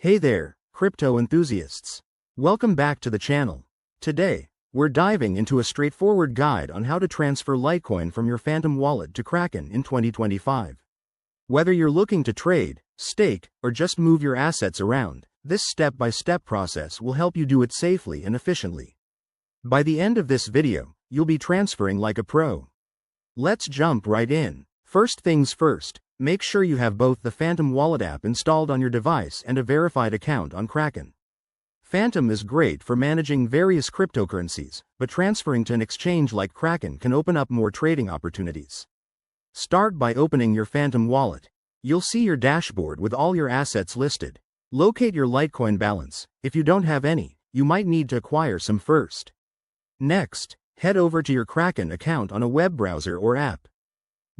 Hey there, crypto enthusiasts. Welcome back to the channel. Today, we're diving into a straightforward guide on how to transfer Litecoin from your Phantom wallet to Kraken in 2025. Whether you're looking to trade, stake, or just move your assets around, this step-by-step process will help you do it safely and efficiently. By the end of this video, you'll be transferring like a pro. Let's jump right in. First things first, make sure you have both the Phantom wallet app installed on your device and a verified account on Kraken. Phantom is great for managing various cryptocurrencies, but transferring to an exchange like Kraken can open up more trading opportunities. Start by opening your Phantom wallet. You'll see your dashboard with all your assets listed. Locate your Litecoin balance. If you don't have any, you might need to acquire some first. Next, head over to your Kraken account on a web browser or app.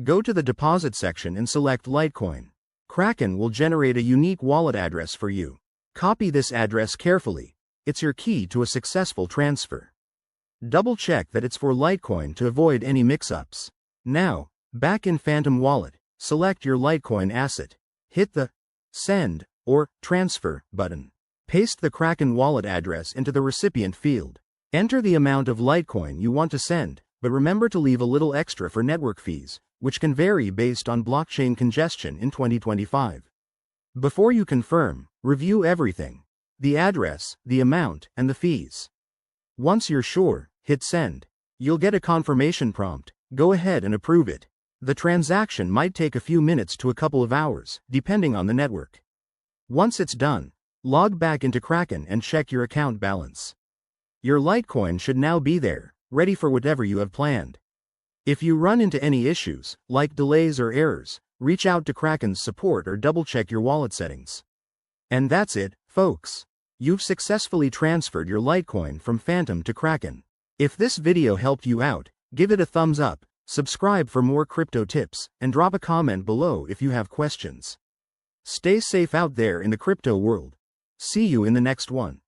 Go to the deposit section and select Litecoin. Kraken will generate a unique wallet address for you. Copy this address carefully. It's your key to a successful transfer. Double check that it's for Litecoin to avoid any mix-ups. Now, back in Phantom wallet, select your Litecoin asset. Hit the Send or Transfer button. Paste the Kraken wallet address into the recipient field. Enter the amount of Litecoin you want to send, but remember to leave a little extra for network fees, which can vary based on blockchain congestion in 2025. Before you confirm, review everything: the address, the amount, and the fees. Once you're sure, hit send. You'll get a confirmation prompt. Go ahead and approve it. The transaction might take a few minutes to a couple of hours, depending on the network. Once it's done, log back into Kraken and check your account balance. Your Litecoin should now be there, ready for whatever you have planned. If you run into any issues, like delays or errors, reach out to Kraken's support or double-check your wallet settings. And that's it, folks. You've successfully transferred your Litecoin from Phantom to Kraken. If this video helped you out, give it a thumbs up, subscribe for more crypto tips, and drop a comment below if you have questions. Stay safe out there in the crypto world. See you in the next one.